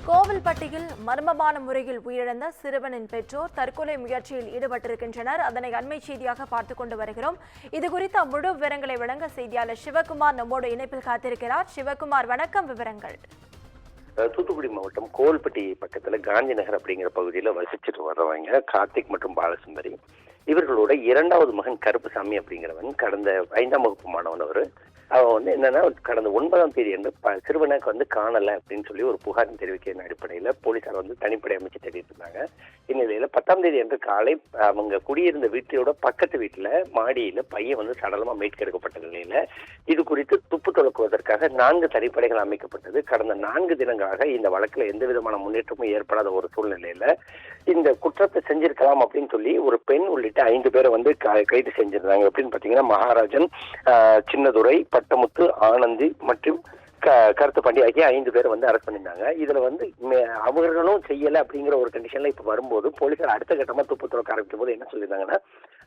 கோவில்பட்டியில் மர்மமான முறையில் உயிரிழந்த சிறுவனின் பெற்றோர் தற்கொலை முயற்சியில் ஈடுபட்டிருக்கின்றனர். அதனை அண்மை செய்தியாக பார்த்துக் கொண்டு வருகிறோம். இதுகுறித்த முழு விவரங்களை வழங்க செய்தியாளர் சிவகுமார் நம்மோடு இணைப்பில் காத்திருக்கிறார். சிவகுமார், வணக்கம். விவரங்கள். தூத்துக்குடி மாவட்டம் கோவில்பட்டி பக்கத்துல காந்தி நகர் அப்படிங்கிற பகுதியில வசிச்சுட்டு வர்றவங்க கார்த்திக் மற்றும் பாலசுந்தரி. இவர்களோட இரண்டாவது மகன் கருப்புசாமி அப்படிங்கிறவன் கடந்த 5ஆம் வகுப்பு மாணவன். அவன் என்னன்னா கடந்த 9ஆம் தேதி சிறுவனுக்கு காணல அப்படின்னு சொல்லி ஒரு புகார் தெரிவிக்கிற அடிப்படையில போலீசார் தனிப்படை அமைச்சு தேடிட்டு இருந்தாங்க. இந்நிலையில 10ஆம் தேதி அன்று காலை அவங்க குடியிருந்த வீட்டோட பக்கத்து வீட்டுல மாடியில பையன் சடலமா மீட்கெடுக்கப்பட்ட நிலையில இது குறித்து துப்பு துளக்குவதற்காக 4 தனிப்படைகள் அமைக்கப்பட்டது. கடந்த 4 தினங்களாக இந்த வழக்குல எந்த விதமான முன்னேற்றமும் ஏற்படாத ஒரு சூழ்நிலையில இந்த குற்றத்தை செஞ்சிருக்கலாம் அப்படின்னு சொல்லி ஒரு பெண் உள்ளிட்ட 5 பேரை கைது செஞ்சிருந்தாங்க. எப்படின்னு பாத்தீங்கன்னா மகாராஜன், சின்னதுரை, பட்டமுத்து, ஆனந்தி மற்றும் கருத்து பாண்டி ஆகிய 5 பேர் அரெஸ்ட் பண்ணியிருந்தாங்க. இதுல அவர்களும் செய்யல அப்படிங்கிற ஒரு கண்டிஷன்ல இப்ப வரும்போது போலீசார் அடுத்த கட்டமா துப்பு துறக்க ஆரம்பிக்கும் போது என்ன சொல்லியிருந்தாங்கன்னா,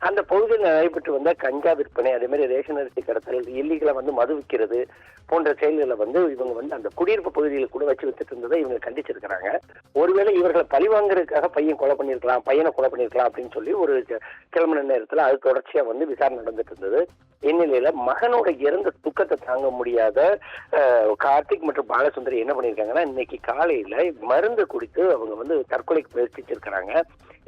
அந்த பகுதியில் நடைபெற்று வந்த கஞ்சா விற்பனை, அதே மாதிரி ரேஷன் அரிசி கடத்தல், இல்லீகலா மது விற்கிறது போன்ற செயல்களை இவங்க அந்த குடியிருப்பு பகுதியில் கூட வச்சு வித்துட்டு இருந்ததை இவங்க கண்டிச்சிருக்கிறாங்க. ஒருவேளை இவர்களை பழிவாங்கிறதுக்காக பையனை கொலை பண்ணிருக்கலாம் அப்படின்னு சொல்லி ஒரு கிளம்பின நேரத்துல அது தொடர்ச்சியா விசாரணை நடந்துட்டு இருந்தது. இந்நிலையில மகனோட இறந்த துக்கத்தை தாங்க முடியாத கார்த்திக் மற்றும் பாலசுந்தரி என்ன பண்ணிருக்காங்கன்னா, இன்னைக்கு காலையில மருந்து குடித்து அவங்க தற்கொலைக்கு முயற்சிச்சிருக்கிறாங்க.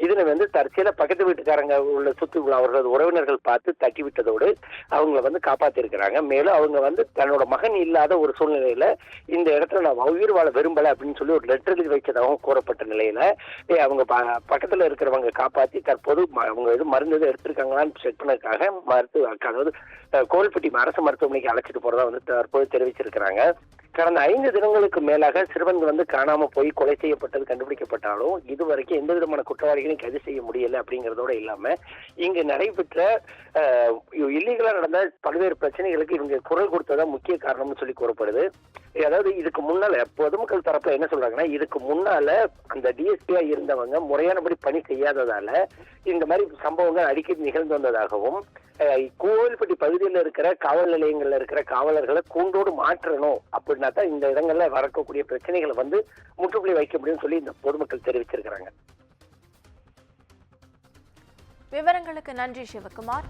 இதுல தற்செயல பக்கத்து வீட்டுக்காரங்க உள்ள சுத்தி உள்ள அவர்களது உறவினர்கள் பார்த்து தட்டி விட்டதோடு அவங்கள காப்பாத்தி இருக்கிறாங்க. மேலும் அவங்க தன்னோட மகன் இல்லாத ஒரு சூழ்நிலையில இந்த இடத்துல நான் உயிர் வாழ விரும்பல அப்படின்னு சொல்லி ஒரு லெட்டர் எழுதி வைச்சதாகவும் கூறப்பட்ட நிலையில அவங்க பக்கத்துல இருக்கிறவங்க காப்பாத்தி தற்போது அவங்க மருந்து எடுத்திருக்காங்களான்னு செக் பண்ணதுக்காக கோவில்பட்டி அரசு மருத்துவமனைக்கு அழைச்சிட்டு போறதா தற்போது தெரிவிச்சிருக்கிறாங்க. கடந்த 5 தினங்களுக்கு மேலாக சிறுவன் காணாம போய் கொலை செய்யப்பட்டது கண்டுபிடிக்கப்பட்டாலும் இதுவரைக்கும் எந்த விதமான குற்றவாளிகளையும் கைது செய்ய முடியல. அப்படிங்கறதோட இல்லாம இங்க நடைபெற்ற இல்லீகலா நடந்த பல்வேறு பிரச்சனைகளுக்கு இவங்க குரல் கொடுத்ததா முக்கிய காரணம்னு சொல்லி கூறப்படுது. அதாவது இதுக்கு முன்னால பொதுமக்கள் தரப்புல என்ன சொல்றாங்கன்னா, இதுக்கு முன்னால அந்த டிஎஸ்பியா இருந்தவங்க முறையானபடி பணி செய்யாததால இந்த மாதிரி சம்பவங்கள் அடிக்கடி நிகழ்ந்து வந்ததாகவும், கோவில்பட்டி பகுதியில் இருக்கிற காவல் நிலையங்கள்ல இருக்கிற காவலர்களை கூண்டோடு மாற்றணும் அப்படின்னா தான் இந்த இடங்கள்ல வரக்கூடிய பிரச்சனைகளை முற்றுப்புள்ளி வைக்க முடியும்னு சொல்லி இந்த பொதுமக்கள் தெரிவிச்சிருக்கிறாங்க. விவரங்களுக்கு நன்றி சிவகுமார்.